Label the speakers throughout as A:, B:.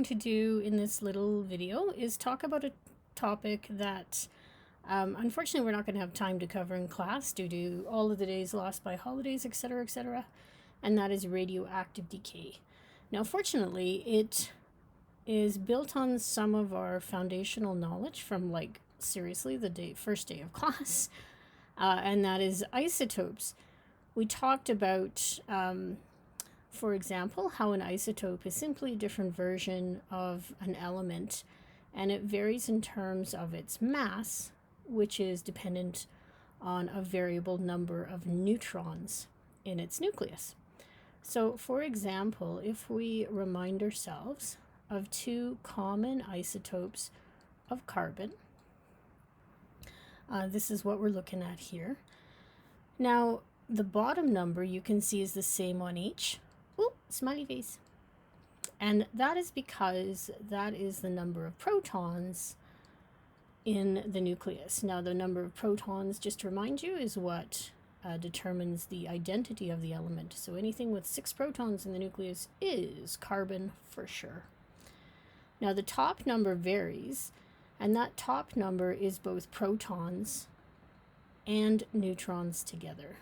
A: To do in this little video is talk about a topic that unfortunately we're not going to have time to cover in class due to all of the days lost by holidays, etc., etc., and that is radioactive decay. Now, fortunately, it is built on some of our foundational knowledge from, like, seriously, the first day of class, and that is isotopes. We talked about for example, how an isotope is simply a different version of an element, and it varies in terms of its mass, which is dependent on a variable number of neutrons in its nucleus. So, for example, if we remind ourselves of two common isotopes of carbon, this is what we're looking at here. Now, the bottom number you can see is the same on each. Ooh, smiley face. And that is because that is the number of protons in the nucleus. Now, the number of protons, just to remind you, is what determines the identity of the element. So anything with 6 protons in the nucleus is carbon for sure. Now, the top number varies, and that top number is both protons and neutrons together.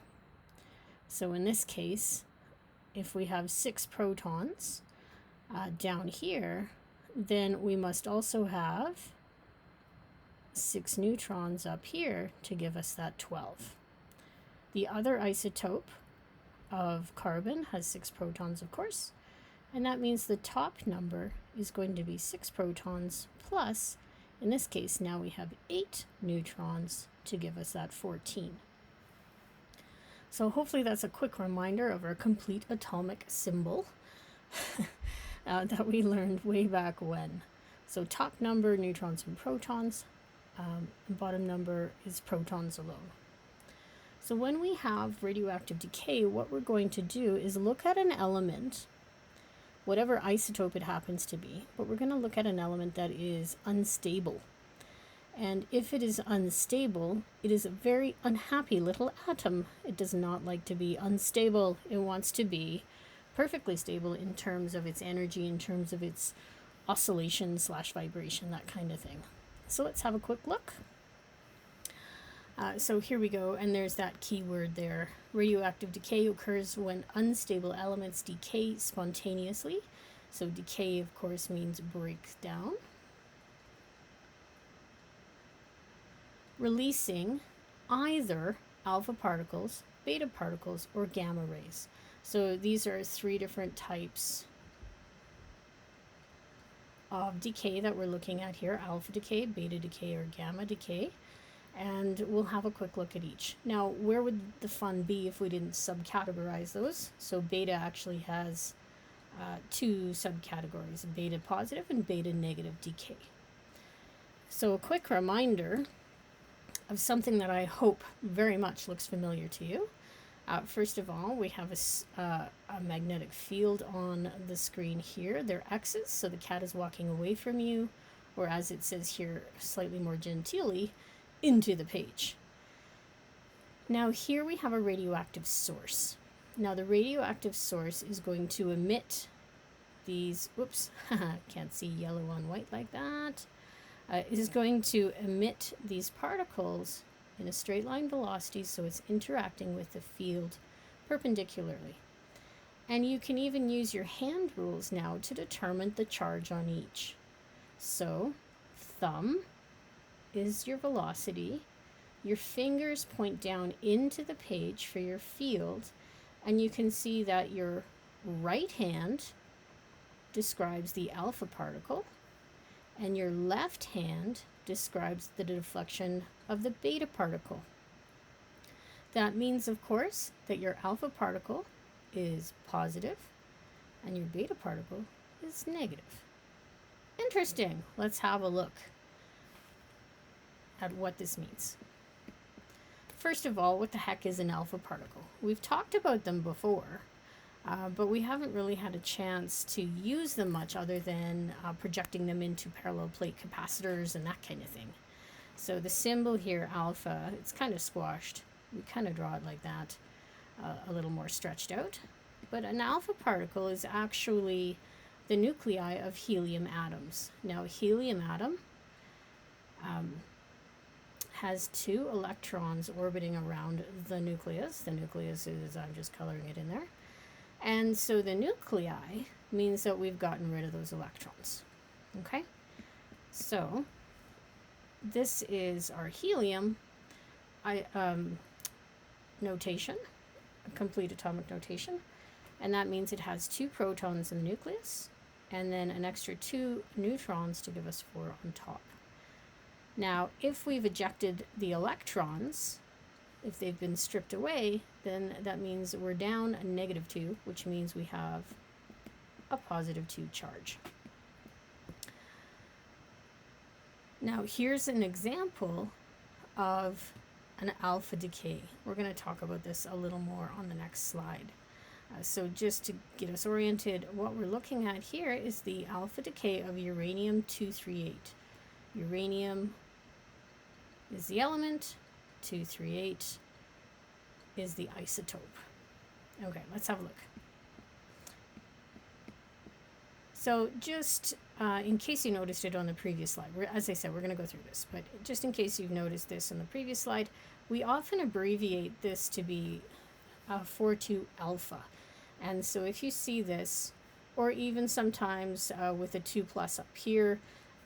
A: So in this case, if we have 6 protons down here, then we must also have 6 neutrons up here to give us that 12. The other isotope of carbon has 6 protons, of course, and that means the top number is going to be 6 protons plus, in this case, now we have 8 neutrons to give us that 14. So hopefully that's a quick reminder of our complete atomic symbol that we learned way back when. So top number, neutrons and protons. Bottom number is protons alone. So when we have radioactive decay, what we're going to do is look at an element, whatever isotope it happens to be, but we're going to look at an element that is unstable. And if it is unstable, it is a very unhappy little atom. It does not like to be unstable. It wants to be perfectly stable in terms of its energy, in terms of its oscillation / vibration, that kind of thing. So let's have a quick look. So here we go, and there's that key word there. Radioactive decay occurs when unstable elements decay spontaneously. So decay, of course, means breaks down. Releasing either alpha particles, beta particles, or gamma rays. So these are 3 different types of decay that we're looking at here: alpha decay, beta decay, or gamma decay. And we'll have a quick look at each. Now, where would the fun be if we didn't subcategorize those? So beta actually has 2 subcategories: beta positive and beta negative decay. So a quick reminder of something that I hope very much looks familiar to you. First of all, we have a magnetic field on the screen here. They're X's, so the cat is walking away from you, or as it says here slightly more genteelly, into the page. Now here we have a radioactive source. Now the radioactive source is going to emit these, whoops, can't see yellow on white like that. Is going to emit these particles in a straight line velocity, so it's interacting with the field perpendicularly. And you can even use your hand rules now to determine the charge on each. So thumb is your velocity, your fingers point down into the page for your field, and you can see that your right hand describes the alpha particle, and your left hand describes the deflection of the beta particle. That means, of course, that your alpha particle is positive and your beta particle is negative. Interesting. Let's have a look at what this means. First of all, what the heck is an alpha particle? We've talked about them before, but we haven't really had a chance to use them much other than projecting them into parallel plate capacitors and that kind of thing. So the symbol here, alpha, it's kind of squashed. We kind of draw it like that, a little more stretched out. But an alpha particle is actually the nuclei of helium atoms. Now, a helium atom has 2 electrons orbiting around the nucleus. The nucleus is, I'm just coloring it in there. And so the nuclei means that we've gotten rid of those electrons. Okay? So this is our helium notation, a complete atomic notation. And that means it has 2 protons in the nucleus and then an extra 2 neutrons to give us 4 on top. Now, if we've ejected the electrons, if they've been stripped away, then that means we're down a -2, which means we have a +2 charge. Now, here's an example of an alpha decay. We're going to talk about this a little more on the next slide. So just to get us oriented, what we're looking at here is the alpha decay of uranium-238. Uranium is the element, 238 is the isotope. Okay, let's have a look. So just in case you noticed it on the previous slide, as I said, we're going to go through this, but just in case you've noticed this on the previous slide, we often abbreviate this to be 42 alpha. And so if you see this, or even sometimes with a 2+ up here,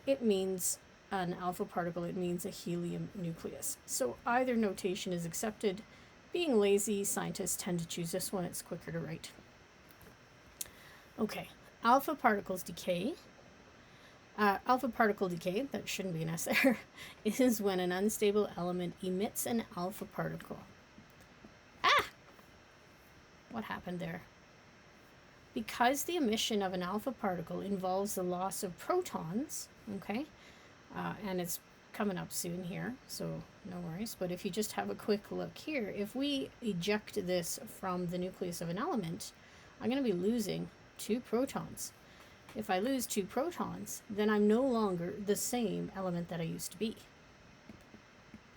A: it means an alpha particle, it means a helium nucleus. So either notation is accepted. Being lazy, scientists tend to choose this one, it's quicker to write. Okay, alpha particles decay. Alpha particle decay, that shouldn't be an S there, is when an unstable element emits an alpha particle. What happened there? Because the emission of an alpha particle involves the loss of protons, okay, and it's coming up soon here, so no worries, but if you just have a quick look here, if we eject this from the nucleus of an element, I'm going to be losing 2 protons. If I lose 2 protons, then I'm no longer the same element that I used to be.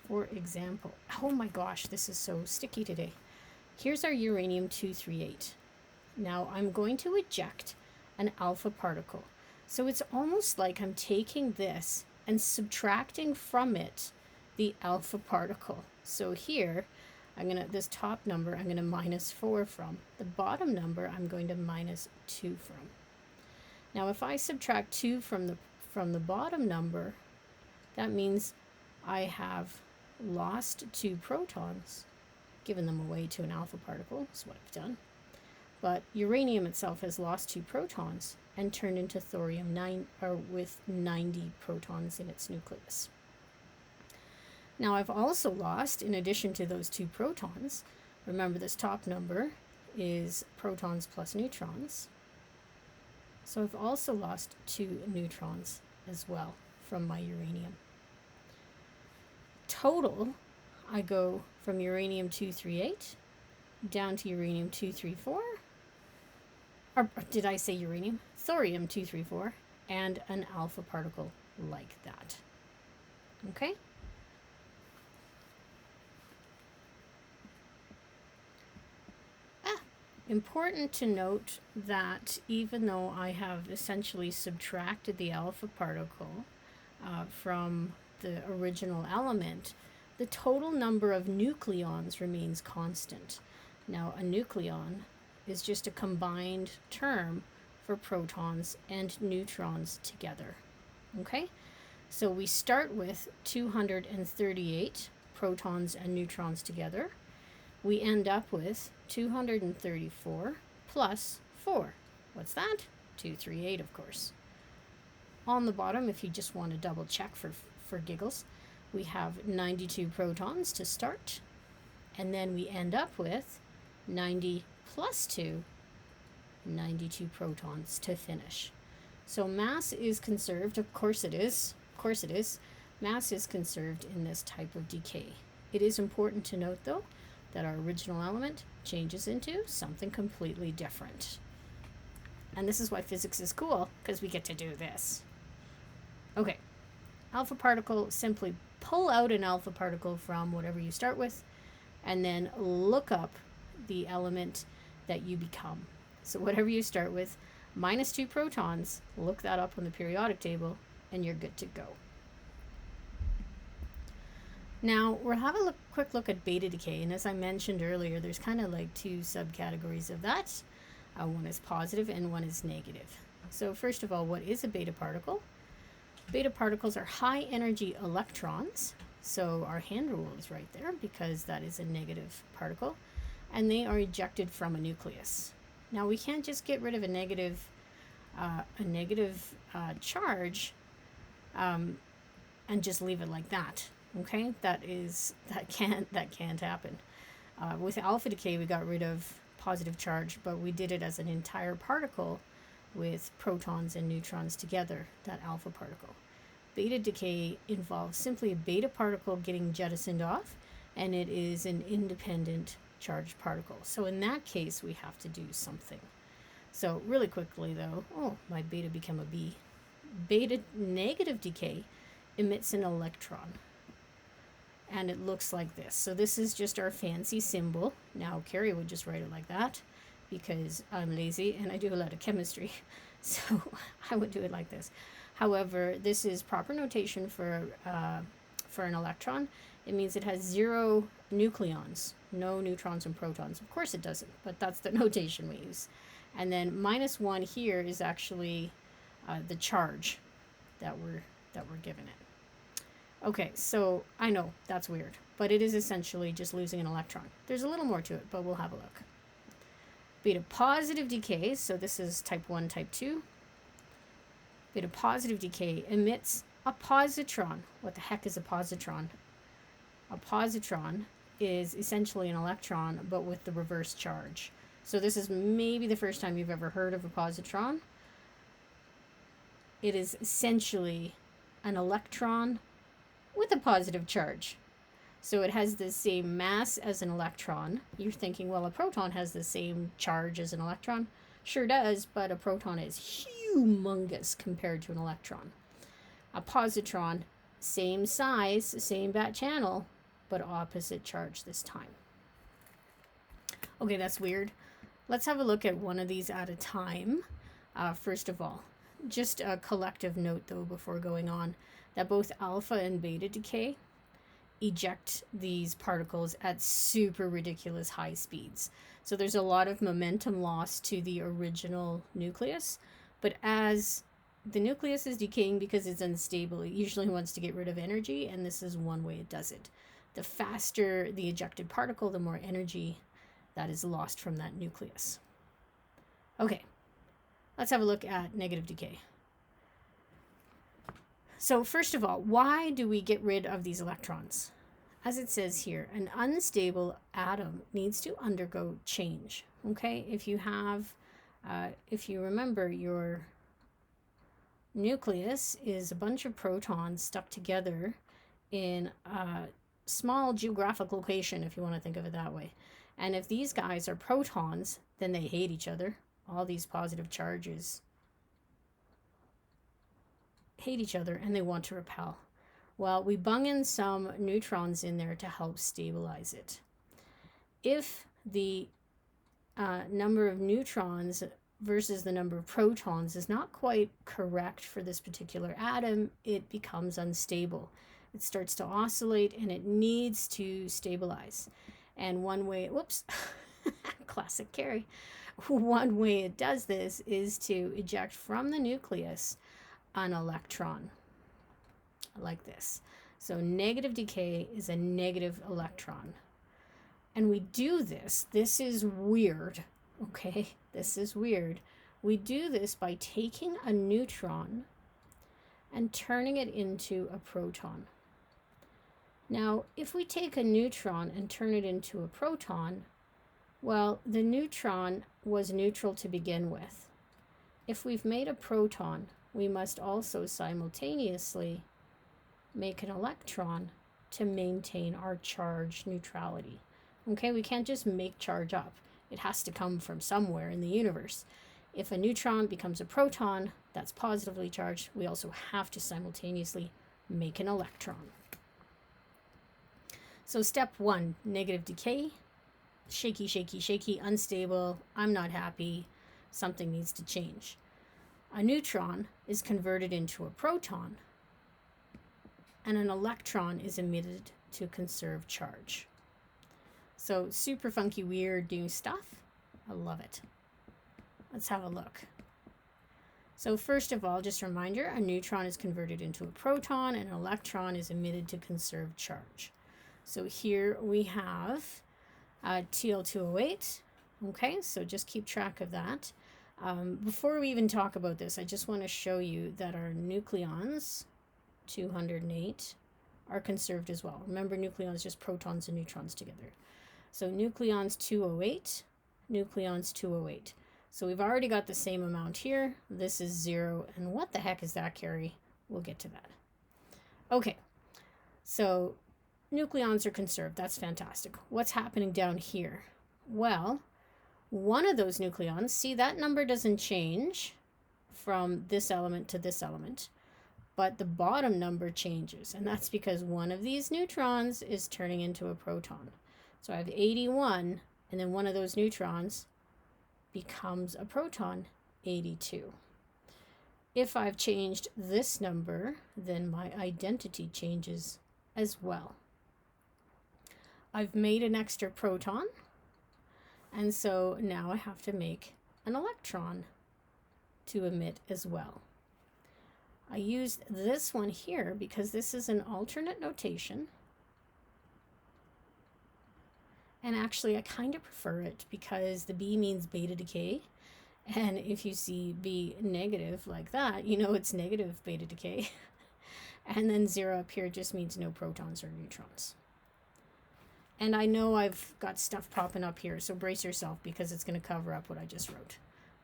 A: For example, oh my gosh, this is so sticky today. Here's our uranium-238. Now I'm going to eject an alpha particle. So it's almost like I'm taking this and subtracting from it the alpha particle. So here, this top number I'm going to -4 from. The bottom number I'm going to -2 from. Now if I subtract 2 from the bottom number, that means I have lost 2 protons, given them away to an alpha particle, is what I've done. But uranium itself has lost 2 protons and turned into thorium-9, or with 90 protons in its nucleus. Now I've also lost, in addition to those 2 protons, remember this top number is protons plus neutrons. So I've also lost 2 neutrons as well from my uranium. Total, I go from uranium-238 down to uranium-234, or did I say uranium? Thorium-234, and an alpha particle like that. Okay? Important to note that even though I have essentially subtracted the alpha particle from the original element, the total number of nucleons remains constant. Now, a nucleon is just a combined term for protons and neutrons together. Okay? So we start with 238 protons and neutrons together. We end up with 234 plus 4. What's that? 238, of course. On the bottom, if you just want to double check for giggles, we have 92 protons to start, and then we end up with 90 plus 2, 92 protons to finish. So mass is conserved, of course it is, mass is conserved in this type of decay. It is important to note, though, that our original element changes into something completely different. And this is why physics is cool, because we get to do this. Okay, alpha particle, simply pull out an alpha particle from whatever you start with, and then look up the element that you become. So whatever you start with, minus 2 protons. Look that up on the periodic table, and you're good to go. Now, we'll have a quick look at beta decay, and as I mentioned earlier, there's kind of like two subcategories of that. One is positive and one is negative. So first of all, what is a beta particle? Beta particles are high energy electrons, so our hand rule is right there because that is a negative particle, and they are ejected from a nucleus. Now, we can't just get rid of a negative charge and just leave it like that. Okay, that can't happen. With alpha decay, we got rid of positive charge, but we did it as an entire particle with protons and neutrons together, that alpha particle. Beta decay involves simply a beta particle getting jettisoned off, and it is an independent charged particle. So in that case, we have to do something. So really quickly though, oh, my beta became a B. Beta negative decay emits an electron, and it looks like this. So this is just our fancy symbol. Now Carrie would just write it like that because I'm lazy and I do a lot of chemistry, so I would do it like this. However, this is proper notation for an electron. It means it has 0 nucleons, no neutrons and protons. Of course it doesn't, but that's the notation we use. And then -1 here is actually the charge that we're given it. Okay, so I know that's weird, but it is essentially just losing an electron. There's a little more to it, but we'll have a look. Beta positive decay, so this is type 1, type 2. Beta positive decay emits a positron. What the heck is a positron? A positron is essentially an electron, but with the reverse charge. So this is maybe the first time you've ever heard of a positron. It is essentially an electron with a positive charge. So it has the same mass as an electron. You're thinking, well, a proton has the same charge as an electron. Sure does, but a proton is humongous compared to an electron. A positron, same size, same bat channel, but opposite charge this time. Okay, that's weird. Let's have a look at one of these at a time. First of all, just a collective note though before going on, that both alpha and beta decay eject these particles at super ridiculous high speeds. So there's a lot of momentum loss to the original nucleus, but as the nucleus is decaying because it's unstable, it usually wants to get rid of energy, and this is one way it does it. The faster the ejected particle, the more energy that is lost from that nucleus. Okay, let's have a look at negative decay. So first of all, why do we get rid of these electrons? As it says here, an unstable atom needs to undergo change. Okay, if you remember, your nucleus is a bunch of protons stuck together in a small geographic location, if you want to think of it that way. And if these guys are protons, then they hate each other. All these positive charges hate each other and they want to repel. Well, we bung in some neutrons in there to help stabilize it. If the number of neutrons versus the number of protons is not quite correct for this particular atom, it becomes unstable. It starts to oscillate and it needs to stabilize. And one way, whoops, classic Carrie. One way it does this is to eject from the nucleus an electron, like this. So negative decay is a negative electron. And we do this is weird, okay? This is weird. We do this by taking a neutron and turning it into a proton. Now, if we take a neutron and turn it into a proton, well, the neutron was neutral to begin with. If we've made a proton, we must also simultaneously make an electron to maintain our charge neutrality. Okay, we can't just make charge up. It has to come from somewhere in the universe. If a neutron becomes a proton that's positively charged, we also have to simultaneously make an electron. So step 1, negative decay. Shaky, shaky, shaky, unstable. I'm not happy. Something needs to change. a neutron is converted into a proton, and an electron is emitted to conserve charge. So super funky, weird new stuff. I love it. Let's have a look. So first of all, just a reminder, a neutron is converted into a proton and an electron is emitted to conserve charge. So here we have TL208. Okay, so just keep track of that. Before we even talk about this, I just want to show you that our nucleons, 208, are conserved as well. Remember, nucleons just protons and neutrons together. So nucleons 208, nucleons 208. So we've already got the same amount here. This is 0. And what the heck is that, Carrie? We'll get to that. Okay, so nucleons are conserved. That's fantastic. What's happening down here? Well, one of those nucleons, see, that number doesn't change from this element to this element, but the bottom number changes. And that's because one of these neutrons is turning into a proton. So I have 81, and then one of those neutrons becomes a proton, 82. If I've changed this number, then my identity changes as well. I've made an extra proton, and so now I have to make an electron to emit as well. I used this one here because this is an alternate notation. And actually, I kind of prefer it because the B means beta decay. And if you see B negative like that, you know it's negative beta decay. And then 0 up here just means no protons or neutrons. And I know I've got stuff popping up here, so brace yourself because it's going to cover up what I just wrote.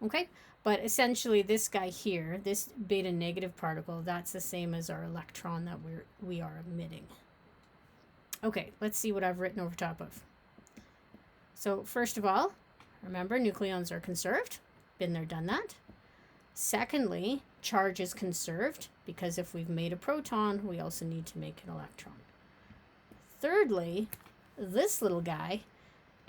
A: Okay? But essentially, this guy here, this beta negative particle, that's the same as our electron that we are emitting. Okay, let's see what I've written over top of. So first of all, remember, nucleons are conserved. Been there, done that. Secondly, charge is conserved because if we've made a proton, we also need to make an electron. Thirdly, this little guy,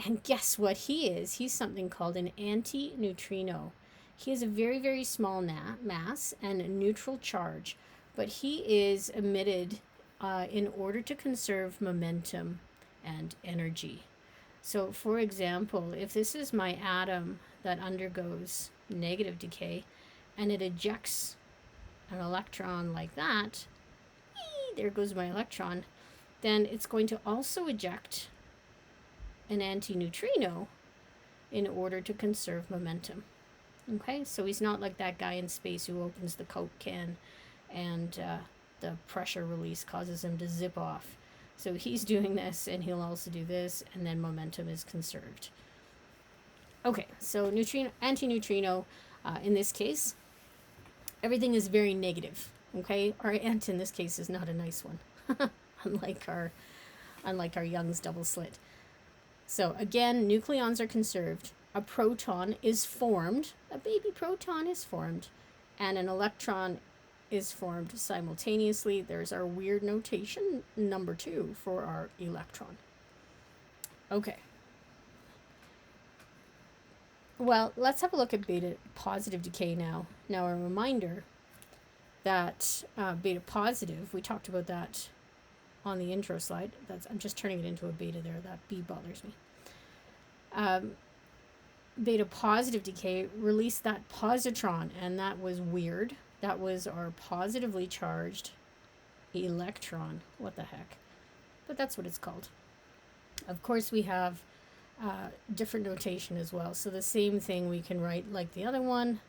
A: and guess what he is? He's something called an antineutrino. He has a very, very small mass and a neutral charge, but he is emitted in order to conserve momentum and energy. So, for example, if this is my atom that undergoes negative decay and it ejects an electron like that, there goes my electron, then it's going to also eject an antineutrino in order to conserve momentum. Okay, so he's not like that guy in space who opens the Coke can and the pressure release causes him to zip off. So he's doing this, and he'll also do this, and then momentum is conserved. Okay, so antineutrino, in this case, everything is very negative. Okay, our ant in this case is not a nice one, unlike our Young's double slit. So again, nucleons are conserved. A proton is formed, a baby proton is formed, and an electron is formed simultaneously. There's our weird notation, number 2, for our electron. Okay. Well, let's have a look at beta positive decay now. Now, a reminder that beta positive, we talked about that on the intro slide. I'm just turning it into a beta there. That B bothers me. Beta positive decay released that positron, and that was weird. That was our positively charged electron. What the heck? But that's what it's called. Of course, we have different notation as well. So the same thing we can write like the other one,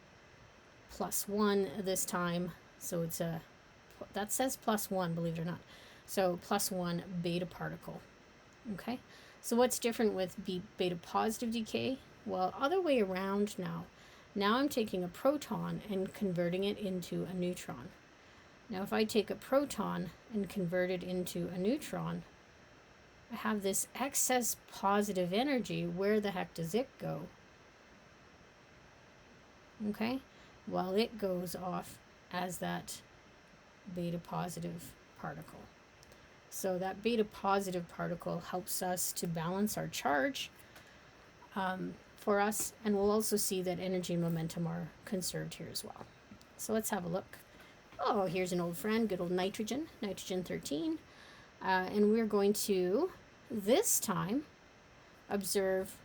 A: +1 this time. So it's that says +1, believe it or not. So +1 beta particle. Okay. So what's different with beta positive decay? Well, other way around now. Now I'm taking a proton and converting it into a neutron. Now if I take a proton and convert it into a neutron, I have this excess positive energy. Where the heck does it go? Okay? Well, it goes off as that beta positive particle. So that beta positive particle helps us to balance our charge for us, and we'll also see that energy and momentum are conserved here as well. So let's have a look. Oh, here's an old friend, good old nitrogen, nitrogen 13. And we're going to, this time, observe,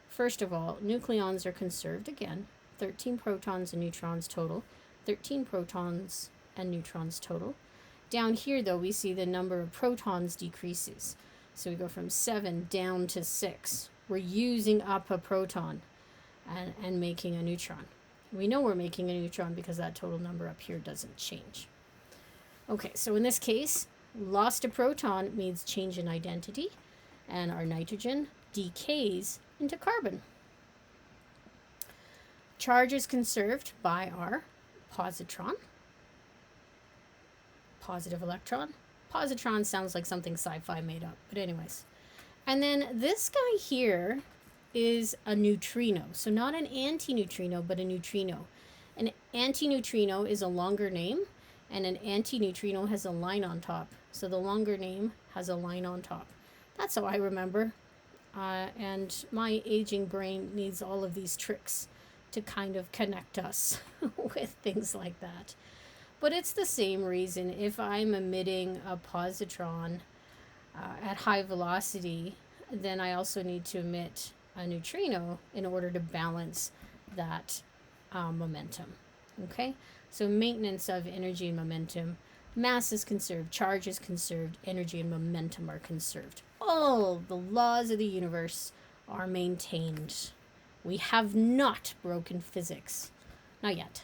A: first of all, nucleons are conserved again. 13 protons and neutrons total. 13 protons and neutrons total. Down here, though, we see the number of protons decreases. So we go from 7 down to 6. We're using up a proton and making a neutron. We know we're making a neutron because that total number up here doesn't change. Okay, so in this case, lost a proton means change in identity, and our nitrogen decays into carbon. Charge is conserved by our positron. Positive electron. Positron sounds like something sci-fi made up, but anyways. And then this guy here is a neutrino. So not an antineutrino, but a neutrino. An antineutrino is a longer name, and an antineutrino has a line on top. So the longer name has a line on top. That's how I remember. And my aging brain needs all of these tricks to kind of connect us with things like that. But it's the same reason. If I'm emitting a positron at high velocity, then I also need to emit a neutrino in order to balance that momentum. Okay? So maintenance of energy and momentum. Mass is conserved, charge is conserved, energy and momentum are conserved. All the laws of the universe are maintained. We have not broken physics. Not yet.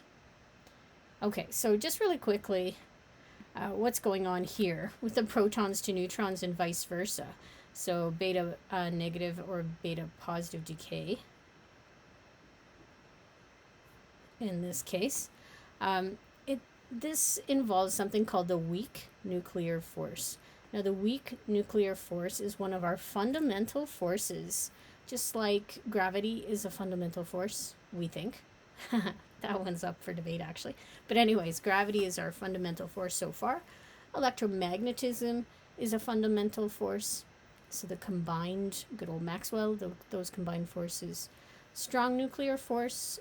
A: Okay, so just really quickly, what's going on here with the protons to neutrons and vice versa. So beta negative or beta positive decay in this case. This involves something called the weak nuclear force. Now, the weak nuclear force is one of our fundamental forces, just like gravity is a fundamental force, we think. That one's up for debate, actually. But anyways, gravity is our fundamental force so far. Electromagnetism is a fundamental force. So the combined, good old Maxwell, those combined forces. Strong nuclear force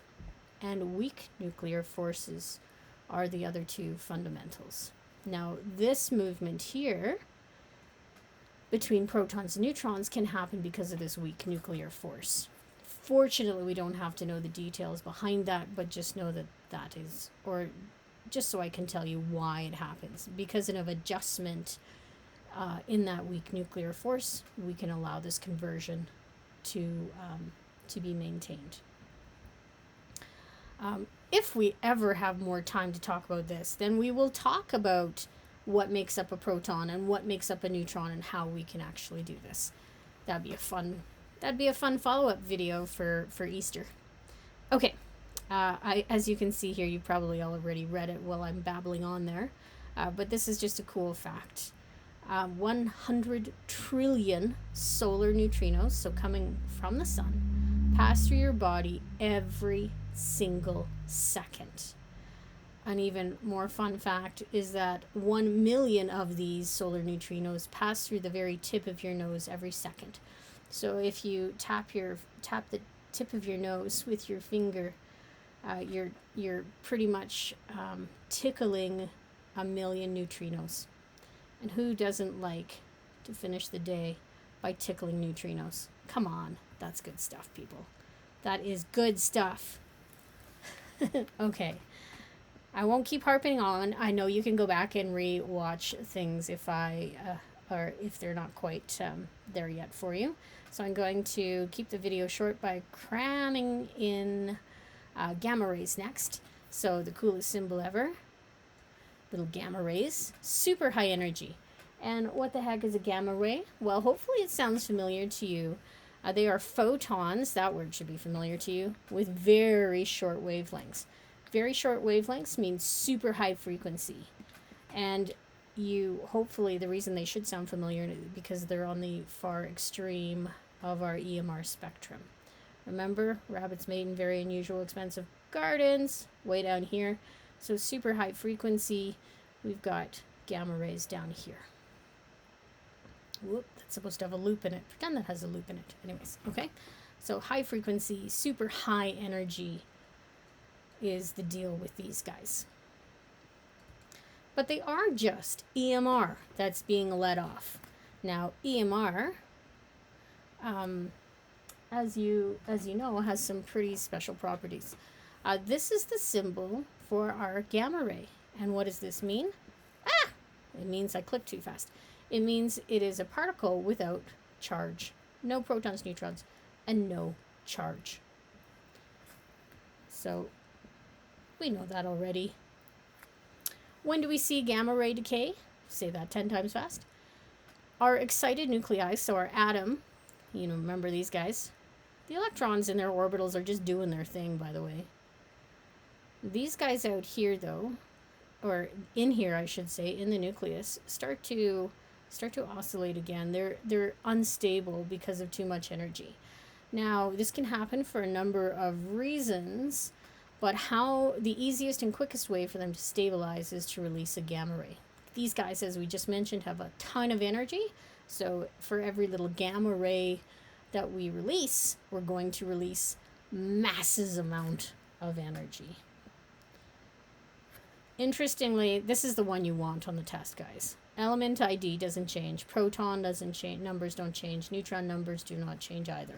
A: and weak nuclear forces are the other two fundamentals. Now, this movement here between protons and neutrons can happen because of this weak nuclear force. Fortunately, we don't have to know the details behind that, but just know that that is, or just so I can tell you why it happens. Because of adjustment in that weak nuclear force, we can allow this conversion to be maintained. If we ever have more time to talk about this, then we will talk about what makes up a proton and what makes up a neutron and how we can actually do this. That'd be a fun follow-up video for Easter. Okay, as you can see here, you probably already read it while I'm babbling on there, but this is just a cool fact. 100 trillion solar neutrinos, so coming from the sun, pass through your body every single second. An even more fun fact is that 1 million of these solar neutrinos pass through the very tip of your nose every second. So if you tap the tip of your nose with your finger, you're pretty much tickling 1 million neutrinos. And who doesn't like to finish the day by tickling neutrinos? Come on, that's good stuff, people. That is good stuff. Okay. I won't keep harping on. I know you can go back and re-watch things if if they're not quite there yet for you. So I'm going to keep the video short by cramming in gamma rays next. So the coolest symbol ever, little gamma rays, super high energy. And what the heck is a gamma ray? Well, hopefully it sounds familiar to you. They are photons, that word should be familiar to you, with very short wavelengths. Very short wavelengths means super high frequency. And hopefully, the reason they should sound familiar is because they're on the far extreme of our EMR spectrum. Remember, rabbits made in very unusual, expensive gardens, way down here. So super high frequency, we've got gamma rays down here. Whoop, that's supposed to have a loop in it. Pretend that has a loop in it. Anyways, okay. So high frequency, super high energy is the deal with these guys. but they are just EMR that's being let off. Now, EMR, as you know, has some pretty special properties. This is the symbol for our gamma ray. And what does this mean? It means I clicked too fast. It means it is a particle without charge. No protons, neutrons, and no charge. So we know that already. When do we see gamma ray decay? Say that 10 times fast. Our excited nuclei, so our atom, remember these guys? The electrons in their orbitals are just doing their thing, by the way. These guys out here, though, or in here, I should say, in the nucleus, start to oscillate again. They're unstable because of too much energy. Now, this can happen for a number of reasons, but the easiest and quickest way for them to stabilize is to release a gamma ray. These guys, as we just mentioned, have a ton of energy. So for every little gamma ray that we release, we're going to release massive amount of energy. Interestingly, this is the one you want on the test, guys. Element ID doesn't change. Proton doesn't change. Numbers don't change. Neutron numbers do not change either.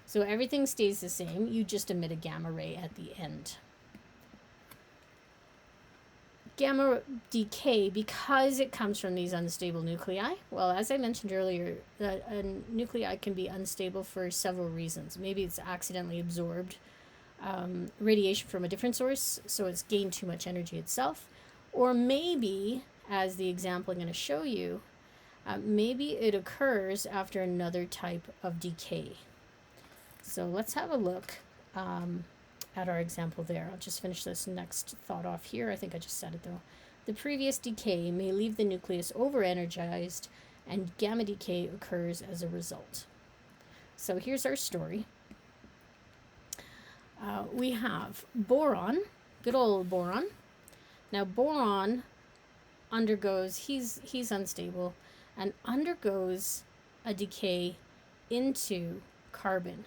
A: So everything stays the same. You just emit a gamma ray at the end. Gamma decay, because it comes from these unstable nuclei. Well, as I mentioned earlier, a nuclei can be unstable for several reasons. Maybe it's accidentally absorbed radiation from a different source, so it's gained too much energy itself. Or maybe, as the example I'm going to show you, maybe it occurs after another type of decay. So let's have a look at our example there. I'll just finish this next thought off here. I think I just said it though. The previous decay may leave the nucleus over-energized, and gamma decay occurs as a result. So here's our story. We have boron, good old boron. Now boron undergoes, he's unstable, and undergoes a decay into carbon.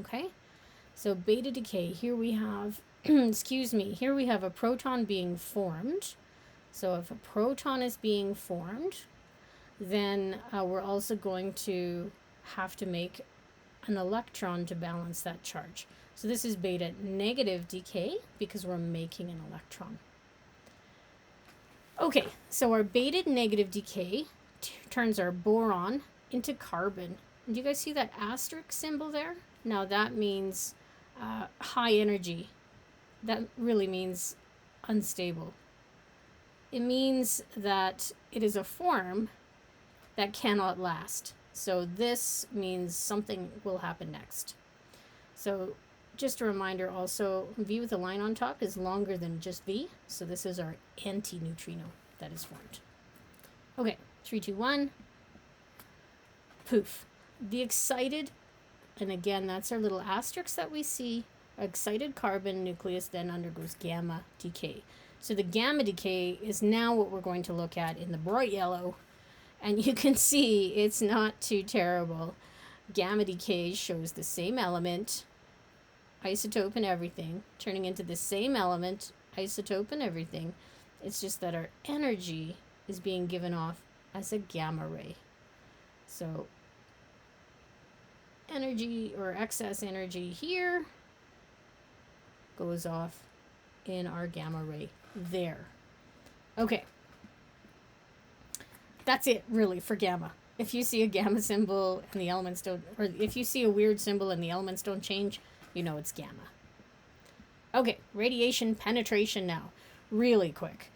A: Okay, so beta decay. Here we have, here we have a proton being formed. So if a proton is being formed, then we're also going to have to make an electron to balance that charge. So this is beta negative decay because we're making an electron. Okay, so our beta negative decay turns our boron into carbon. And do you guys see that asterisk symbol there? Now that means high energy. That really means unstable. It means that it is a form that cannot last. So this means something will happen next. So just a reminder also, V with a line on top is longer than just V. So this is our anti-neutrino that is formed. Okay, 3, 2, 1. Poof. The excited, and again, that's our little asterisk that we see. Excited carbon nucleus then undergoes gamma decay. So the gamma decay is now what we're going to look at in the bright yellow. And you can see it's not too terrible. Gamma decay shows the same element, isotope and everything, turning into the same element, isotope and everything. It's just that our energy is being given off as a gamma ray. So energy or excess energy here goes off in our gamma ray there. Okay. That's it, really, for gamma. If you see a gamma symbol and the elements don't, or if you see a weird symbol and the elements don't change, you know it's gamma. Okay, radiation penetration now. Really quick.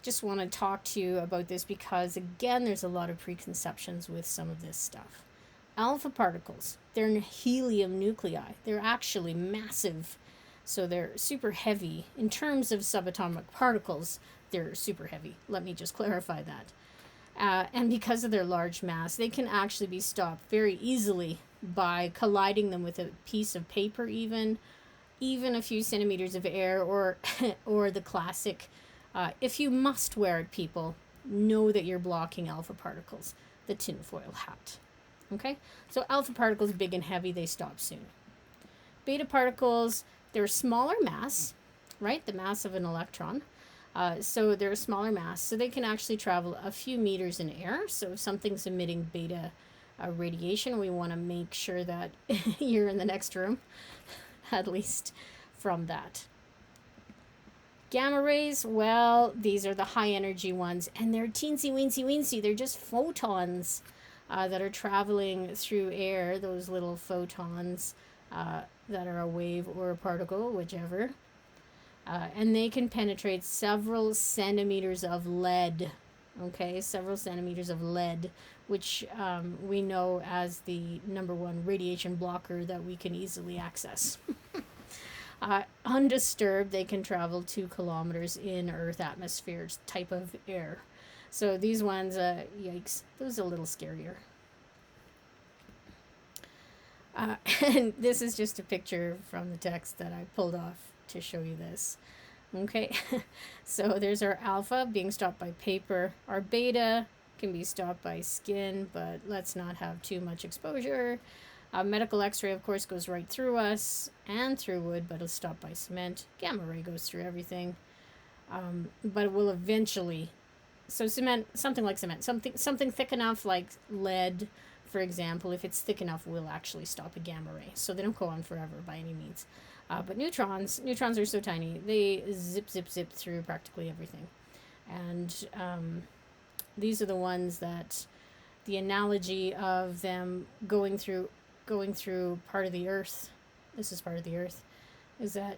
A: Just want to talk to you about this because, again, there's a lot of preconceptions with some of this stuff. Alpha particles, they're helium nuclei. They're actually massive, so they're super heavy. In terms of subatomic particles, they're super heavy. Let me just clarify that. And because of their large mass, they can actually be stopped very easily by colliding them with a piece of paper, even a few centimeters of air, or or the classic, if you must wear it, people, know that you're blocking alpha particles, the tinfoil hat. Okay, so alpha particles, big and heavy, they stop soon. Beta particles, they're smaller mass, right? The mass of an electron. So they're a smaller mass, so they can actually travel a few meters in air. So if something's emitting beta radiation, we want to make sure that you're in the next room, at least from that. Gamma rays, well, these are the high energy ones, and they're teensy weensy weensy. They're just photons that are traveling through air, those little photons that are a wave or a particle, whichever. And they can penetrate several centimeters of lead. Okay, several centimeters of lead, which we know as the number one radiation blocker that we can easily access. Undisturbed, they can travel 2 kilometers in Earth atmosphere type of air. So these ones, yikes, those are a little scarier. And this is just a picture from the text that I pulled off to show you this. Okay, so there's our alpha being stopped by paper. Our beta can be stopped by skin, but let's not have too much exposure. Medical x-ray, of course, goes right through us and through wood, but it'll stop by cement. Gamma ray goes through everything, but it will eventually. So cement, something like cement, something thick enough like lead, for example, if it's thick enough, will actually stop a gamma ray. So they don't go on forever by any means. But neutrons are so tiny, they zip through practically everything. And these are the ones that the analogy of them going through part of the earth, this is part of the earth, is that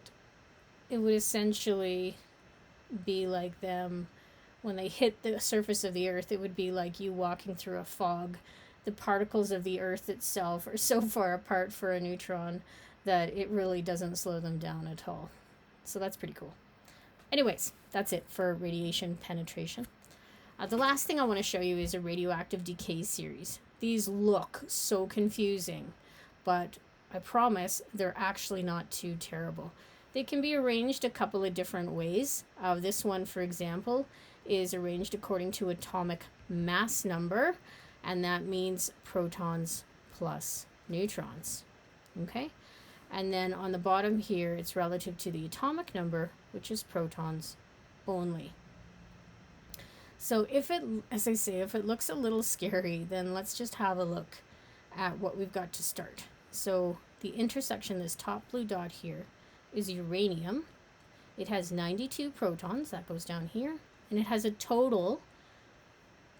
A: it would essentially be like them when they hit the surface of the earth. It would be like you walking through a fog. The particles of the earth itself are so far apart for a neutron that it really doesn't slow them down at all. So that's pretty cool. Anyways, that's it for radiation penetration. The last thing I want to show you is a radioactive decay series. These look so confusing, but I promise they're actually not too terrible. They can be arranged a couple of different ways. This one, for example, is arranged according to atomic mass number, and that means protons plus neutrons. Okay? And then on the bottom here, it's relative to the atomic number, which is protons only. So if it, as I say, if it looks a little scary, then let's just have a look at what we've got to start. So the intersection, this top blue dot here, is uranium. It has 92 protons, that goes down here, and it has a total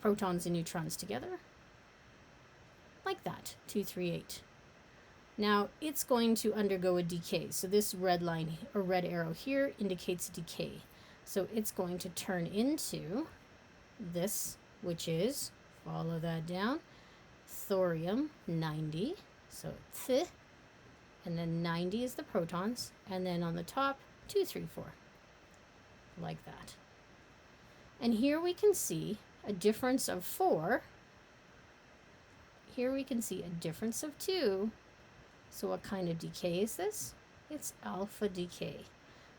A: protons and neutrons together, like that, 238. Now it's going to undergo a decay. So this red line or red arrow here indicates decay. So it's going to turn into this, which is, follow that down, thorium 90. So th, and then 90 is the protons, and then on the top 234, like that. And here we can see a difference of 4. Here we can see a difference of 2. So what kind of decay is this? It's alpha decay,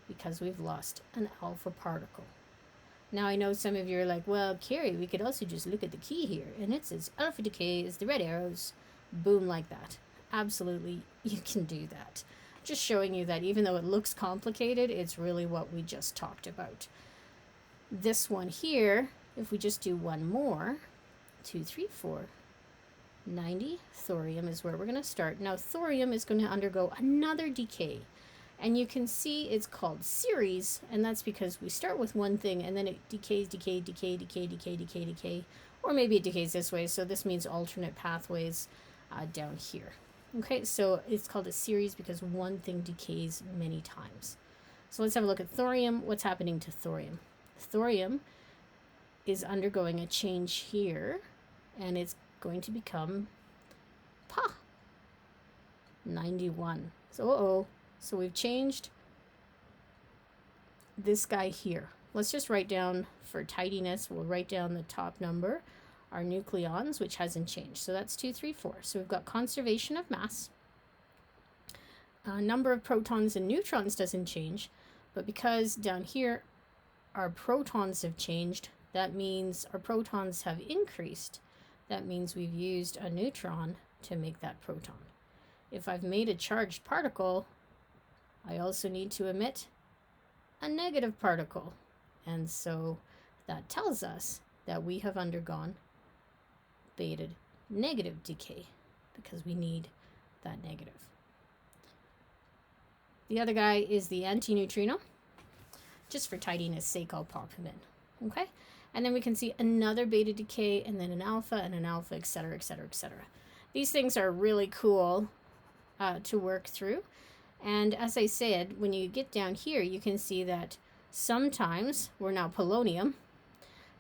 A: because we've lost an alpha particle. Now I know some of you are like, well, Carrie, we could also just look at the key here, and it says alpha decay is the red arrows, boom, like that. Absolutely, you can do that. Just showing you that even though it looks complicated, it's really what we just talked about. This one here, if we just do one more, 2, 3, 4, 90, thorium is where we're going to start. Now thorium is going to undergo another decay, and you can see it's called series, and that's because we start with one thing and then it decays, decay, or maybe it decays this way, so this means alternate pathways down here. Okay, so it's called a series because one thing decays many times. So let's have a look at thorium. What's happening to thorium? Thorium is undergoing a change here, and it's going to become 91. So so we've changed this guy here. Let's just write down, for tidiness, we'll write down the top number, our nucleons, which hasn't changed. So that's 2, 3, 4. So we've got conservation of mass. Number of protons and neutrons doesn't change, but because down here our protons have changed, that means our protons have increased. That means we've used a neutron to make that proton. If I've made a charged particle, I also need to emit a negative particle. And so that tells us that we have undergone beta negative decay because we need that negative. The other guy is the antineutrino. Just for tidiness sake, I'll pop him in. Okay? And then we can see another beta decay and then an alpha, etc., etc., etc. These things are really cool to work through. And as I said, when you get down here, you can see that sometimes we're now polonium.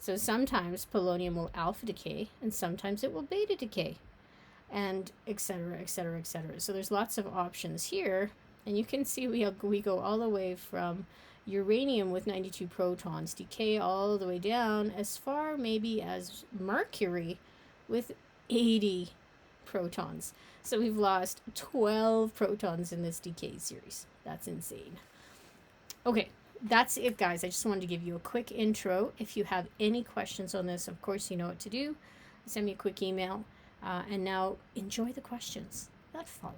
A: So sometimes polonium will alpha decay and sometimes it will beta decay, and etc., etc., etc. So there's lots of options here. And you can see we go all the way from uranium with 92 protons, decay all the way down as far maybe as mercury with 80 protons. So we've lost 12 protons in this decay series. That's insane. Okay, that's it, guys. I just wanted to give you a quick intro. If you have any questions on this, of course, you know what to do. Send me a quick email. And now enjoy the questions that follow.